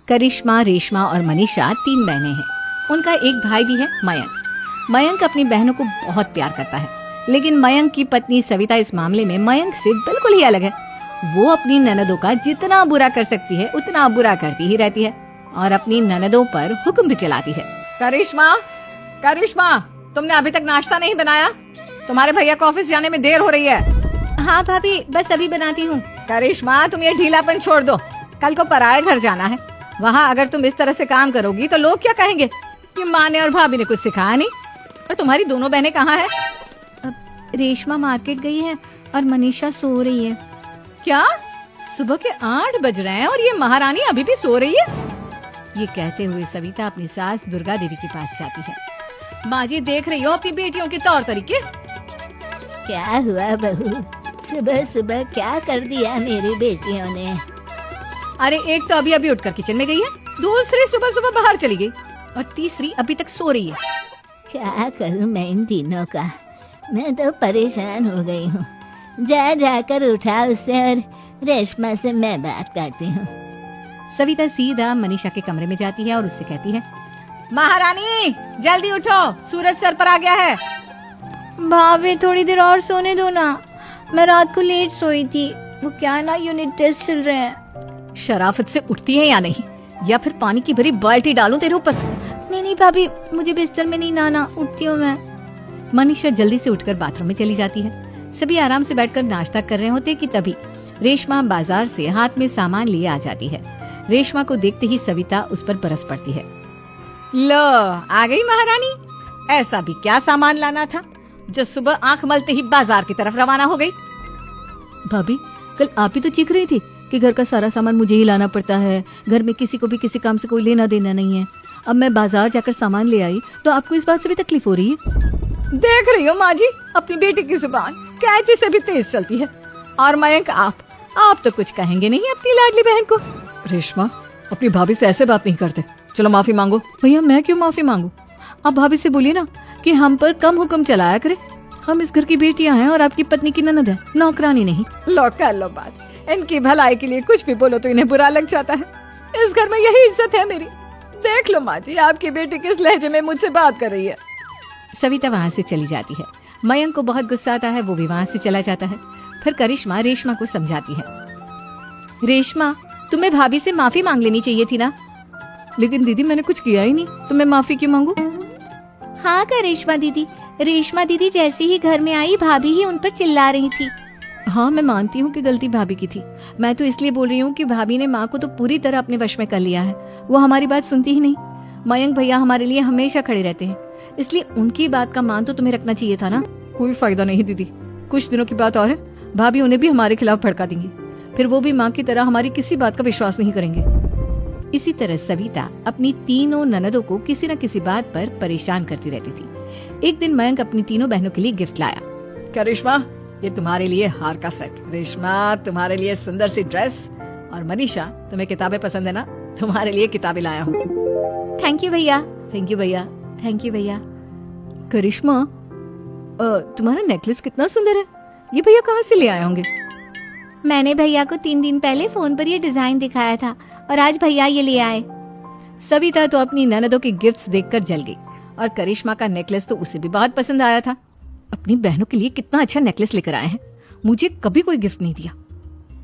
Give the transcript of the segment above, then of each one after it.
करिश्मा, रेशमा और मनीषा 3 बहनें हैं। उनका एक भाई भी है, मयंक। मयंक अपनी बहनों को बहुत प्यार करता है, लेकिन मयंक की पत्नी सविता इस मामले में मयंक से बिल्कुल ही अलग है। वो अपनी ननदों का जितना बुरा कर सकती है उतना बुरा करती ही रहती है और अपनी ननदों पर हुक्म भी चलाती है। करिश्मा, करिश्मा, तुमने अभी तक नाश्ता नहीं बनाया? तुम्हारे भैया को ऑफिस जाने में देर हो रही है। हाँ भाभी, बस अभी बनाती हूँ। करिश्मा, तुम ये ढीलापन छोड़ दो। कल को पराये घर जाना है। वहाँ अगर तुम इस तरह से काम करोगी तो लोग क्या कहेंगे कि माँ ने और भाभी ने कुछ सिखाया नहीं। और तुम्हारी दोनों बहनें कहाँ हैं? रेशमा मार्केट गई है और मनीषा सो रही है। क्या? सुबह के 8 बज रहे हैं और ये महारानी अभी भी सो रही है? ये कहते हुए सविता अपनी सास दुर्गा देवी के पास जाती है। माँ जी, देख रही हो अपनी बेटियों के तौर तरीके? क्या हुआ बहू, सुबह सुबह क्या कर दिया मेरी बेटियों ने? अरे एक तो अभी अभी उठकर किचन में गई है, दूसरी सुबह सुबह बाहर चली गई और तीसरी अभी तक सो रही है। क्या करूं मैं इन तीनों का, मैं तो परेशान हो गई हूँ। जाकर उठा उससे और रेशमा से मैं बात करती हूँ। सविता सीधा मनीषा के कमरे में जाती है और उससे कहती है, महारानी जल्दी उठो, सूरज सर पर आ गया है। भाभी थोड़ी देर और सोने दो ना, मैं रात को लेट सोई थी। वो क्या ना, यूनिट टेस्ट चल रहे हैं। शराफत से उठती है या नहीं, या फिर पानी की भरी बाल्टी डालूं तेरे ऊपर? नहीं भाभी, मुझे बिस्तर में नहीं नाना, उठती हूँ मैं। मनीषा जल्दी से उठकर बाथरूम में चली जाती है। सभी आराम से बैठकर नाश्ता कर रहे होते कि तभी रेशमा बाजार से हाथ में सामान लिए आ जाती है। रेशमा को देखते ही सविता उस पर बरस पड़ती है। लो, आ गई महारानी। ऐसा भी क्या सामान लाना था जो सुबह आंख मलते ही बाजार की तरफ रवाना हो गई? भाभी, कल आप ही तो चीख रही थी कि घर का सारा सामान मुझे ही लाना पड़ता है, घर में किसी को भी किसी काम से कोई लेना देना नहीं है। अब मैं बाजार जाकर सामान ले आई तो आपको इस बात से भी तकलीफ हो रही है? देख रही हो माँ जी, अपनी बेटी की जुबान कैंची से भी तेज चलती है। और मयंक, आप तो कुछ कहेंगे नहीं अपनी लाडली बहन को। रेशमा, अपनी भाभी से ऐसे बात नहीं करते। चलो माफी मांगो। भैया, मैं क्यों माफी मांगू? आप भाभी से बोलिए ना कि हम पर कम हुक्म चलाया करे। हम इस घर की बेटियां हैं और आपकी पत्नी की ननद है, नौकरानी नहीं। लो कर लो बात। इनकी भलाई के लिए कुछ भी बोलो तो इन्हें बुरा लग जाता है। इस घर में यही इज्जत है मेरी। देख लो माँ जी, आपकी बेटी किस लहजे में मुझसे बात कर रही है। सविता वहाँ से चली जाती है। मयंक को बहुत गुस्सा आता है, वो भी वहाँ से चला जाता है। फिर करिश्मा रेशमा को समझाती है, रेशमा, तुम्हें भाभी से माफी मांग लेनी चाहिए थी ना। लेकिन दीदी, मैंने कुछ किया ही नहीं, तो मैं माफी क्यों मांगू? हाँ करिश्मा दीदी, रेशमा दीदी जैसे ही घर में आई भाभी ही उन पर चिल्ला रही थी। हाँ, मैं मानती हूँ कि गलती भाभी की थी। मैं तो इसलिए बोल रही हूँ कि भाभी ने माँ को तो पूरी तरह अपने वश में कर लिया है। वो हमारी बात सुनती ही नहीं। मयंक भैया हमारे लिए हमेशा खड़े रहते हैं, इसलिए उनकी बात का मान तो तुम्हें रखना चाहिए था ना। कोई फायदा नहीं दीदी, कुछ दिनों की बात और है, भाभी उन्हें भी हमारे खिलाफ भड़का देंगी। फिर वो भी माँ की तरह हमारी किसी बात का विश्वास नहीं करेंगे। इसी तरह सविता अपनी तीनों ननदों को किसी न किसी बात पर परेशान करती रहती थी। एक दिन मयंक अपनी तीनों बहनों के लिए गिफ्ट लाया। करिश्मा, ये तुम्हारे लिए हार का सेट। रेशमा, तुम्हारे लिए सुंदर सी ड्रेस। और मनीषा, तुम्हें किताबें पसंद है ना, तुम्हारे लिए किताबें लाया हूँ। थैंक यू भैया। थैंक यू भैया। थैंक यू भैया। करिश्मा, तुम्हारा नेकलेस कितना सुंदर है, ये भैया कहाँ से ले आए होंगे? मैंने भैया को 3 दिन पहले फोन पर ये डिजाइन दिखाया था और आज भैया ये ले आए। सविता तो अपनी ननदों के गिफ्ट्स देखकर जल गई और करिश्मा का नेकलेस तो उसे भी बहुत पसंद आया था। अपनी बहनों के लिए कितना अच्छा नेकलेस लेकर आए हैं, मुझे कभी कोई गिफ्ट नहीं दिया।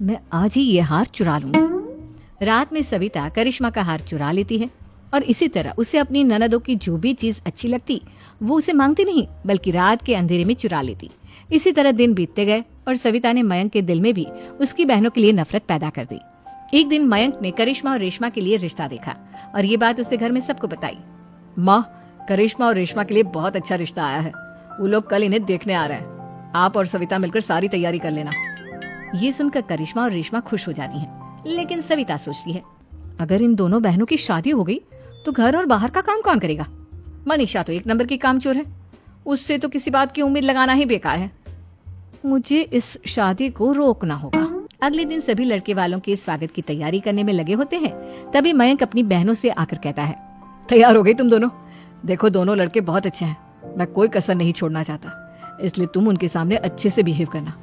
मैं आज ही ये हार चुरा लूंगी। रात में सविता करिश्मा का हार चुरा लेती है और इसी तरह उसे अपनी ननदों की जो भी चीज अच्छी लगती वो उसे मांगती नहीं, बल्कि रात के अंधेरे में चुरा लेती। इसी तरह दिन बीतते गए और सविता ने मयंक के दिल में भी उसकी बहनों के लिए नफरत पैदा कर दी। एक दिन मयंक ने करिश्मा और रेशमा के लिए रिश्ता देखा और ये बात उसने घर में सबको बताई। माँ, करिश्मा और रेशमा के लिए बहुत अच्छा रिश्ता आया है, वो लोग कल इन्हें देखने आ रहे हैं। आप और सविता मिलकर सारी तैयारी कर लेना। ये सुनकर करिश्मा और रेशमा खुश हो जाती हैं, लेकिन सविता सोचती है, अगर इन दोनों बहनों की शादी हो गई तो घर और बाहर का काम कौन करेगा? मनीषा तो 1 नंबर की कामचोर है, उससे तो किसी बात की उम्मीद लगाना ही बेकार है। मुझे इस शादी को रोकना होगा। अगले दिन सभी लड़के वालों के स्वागत की तैयारी करने में लगे होते हैं। तभी मयंक अपनी बहनों से आकर कहता है, तैयार हो गई तुम दोनों? देखो, दोनों लड़के बहुत अच्छे हैं, मैं कोई कसर नहीं छोड़ना चाहता, इसलिए तुम उनके सामने अच्छे से बिहेव करना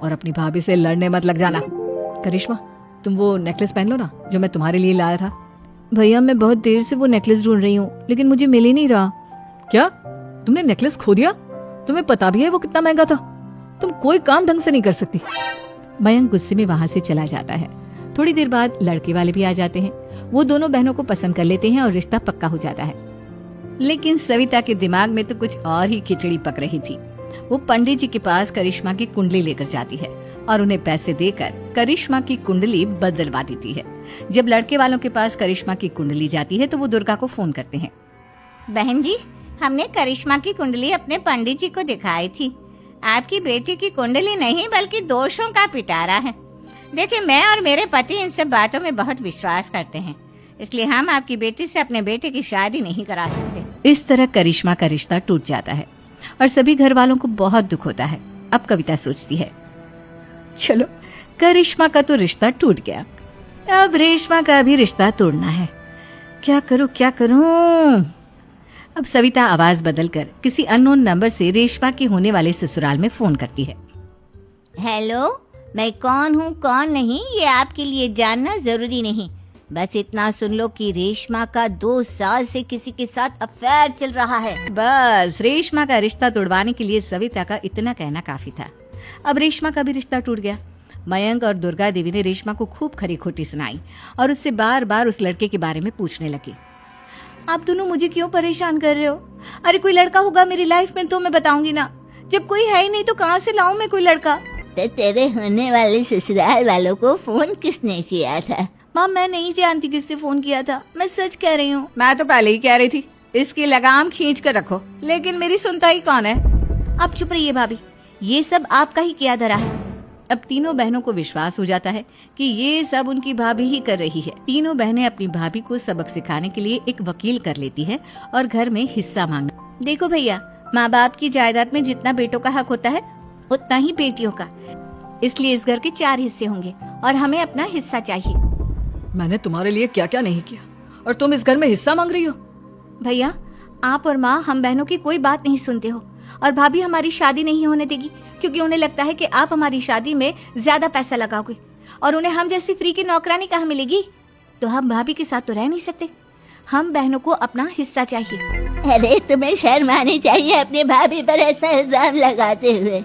और अपनी भाभी से लड़ने मत लग जाना। करिश्मा, तुम वो नेकलेस पहन लो ना जो मैं तुम्हारे लिए लाया था। भैया मैं बहुत देर से वो नेकलेस ढूंढ रही हूँ, लेकिन मुझे मिल ही नहीं रहा। क्या तुमने नेकलेस खो दिया? तुम्हें पता भी है वो कितना महंगा था? तुम कोई काम ढंग से नहीं कर सकती। मयंक गुस्से में वहां से चला जाता है। थोड़ी देर बाद लड़के वाले भी आ जाते हैं। वो दोनों बहनों को पसंद कर लेते हैं और रिश्ता पक्का हो जाता है। लेकिन सविता के दिमाग में तो कुछ और ही खिचड़ी पक रही थी। वो पंडित जी के पास करिश्मा की कुंडली लेकर जाती है और उन्हें पैसे देकर करिश्मा की कुंडली बदलवा देती है। जब लड़के वालों के पास करिश्मा की कुंडली जाती है तो वो दुर्गा को फोन करते हैं। बहन जी, हमने करिश्मा की कुंडली अपने पंडित जी को दिखाई थी। आपकी बेटी की कुंडली नहीं बल्कि दोषों का पिटारा है। देखिए, मैं और मेरे पति इन सब बातों में बहुत विश्वास करते हैं, इसलिए हम आपकी बेटी से अपने बेटे की शादी नहीं करा सकते। इस तरह करिश्मा का रिश्ता टूट जाता है और सभी घर वालों को बहुत दुख होता है। अब कविता सोचती है, चलो करिश्मा का तो रिश्ता टूट गया, अब रेशमा का भी रिश्ता तोड़ना है। क्या करूं क्या करूं? अब सविता आवाज बदलकर किसी अननोन नंबर से रेशमा के होने वाले ससुराल में फोन करती है। हेलो, मैं कौन हूँ कौन नहीं ये आपके लिए जानना जरूरी नहीं। बस इतना सुन लो कि रेशमा का 2 साल से किसी के साथ अफेयर चल रहा है। बस रेशमा का रिश्ता तोड़वाने के लिए सविता का इतना कहना काफी था। अब रेशमा का भी रिश्ता टूट गया। मयंक और दुर्गा देवी ने रेशमा को खूब खरी खोटी सुनाई और उससे बार बार उस लड़के के बारे में पूछने लगे। आप दोनों मुझे क्यों परेशान कर रहे हो? अरे कोई लड़का होगा मेरी लाइफ में तो मैं बताऊंगी ना। जब कोई है ही नहीं तो कहाँ से लाऊं मैं कोई लड़का? तो तेरे होने वाले ससुराल वालों को फोन किसने किया था? माँ मैं नहीं जानती किसने फोन किया था, मैं सच कह रही हूँ। मैं तो पहले ही कह रही थी इसकी लगाम खींच कर रखो, लेकिन मेरी सुनता ही कौन है। अब चुप रहिए भाभी, ये सब आपका ही किया धरा है। अब तीनों बहनों को विश्वास हो जाता है कि ये सब उनकी भाभी ही कर रही है। तीनों बहनें अपनी भाभी को सबक सिखाने के लिए एक वकील कर लेती है और घर में हिस्सा मांगना। देखो भैया, माँ बाप की जायदाद में जितना बेटों का हक होता है उतना ही बेटियों का, इसलिए इस घर के 4 हिस्से होंगे और हमें अपना हिस्सा चाहिए। मैंने तुम्हारे लिए क्या क्या नहीं किया और तुम इस घर में हिस्सा मांग रही हो? भैया, आप और माँ हम बहनों की कोई बात नहीं सुनते हो और भाभी हमारी शादी नहीं होने देगी क्योंकि उन्हें लगता है कि आप हमारी शादी में ज्यादा पैसा लगाओगे और उन्हें हम जैसी फ्री की नौकरानी कहाँ मिलेगी। तो हम भाभी के साथ तो रह नहीं सकते, हम बहनों को अपना हिस्सा चाहिए। अरे तुम्हें शर्म आनी चाहिए अपने भाभी पर ऐसा इल्जाम लगाते हुए।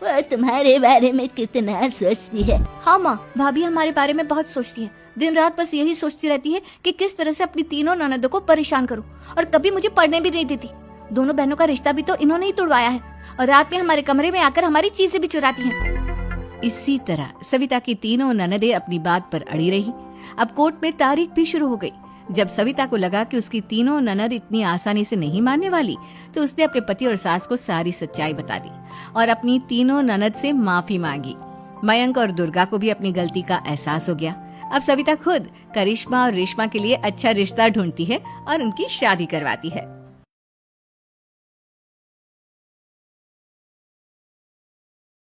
वो तुम्हारे बारे में कितना सोचती है। हाँ माँ, भाभी हमारे बारे में बहुत सोचती है। दिन रात बस यही सोचती रहती है कि किस तरह से अपनी तीनों ननदों को परेशान करूं और कभी मुझे पढ़ने भी नहीं देती। दोनों बहनों का रिश्ता भी तो इन्होंने ही तोड़वाया है और रात में हमारे कमरे में आकर हमारी चीजें भी चुराती हैं। इसी तरह सविता की तीनों ननदें अपनी बात पर अड़ी रही। अब कोर्ट में तारीख भी शुरू हो गई। जब सविता को लगा कि उसकी तीनों ननद इतनी आसानी से नहीं मानने वाली, तो उसने अपने पति और सास को सारी सच्चाई बता दी और अपनी तीनों ननद से माफी मांगी। मयंक और दुर्गा को भी अपनी गलती का एहसास हो गया। अब सविता खुद करिश्मा और रेशमा के लिए अच्छा रिश्ता ढूंढती है और उनकी शादी करवाती है।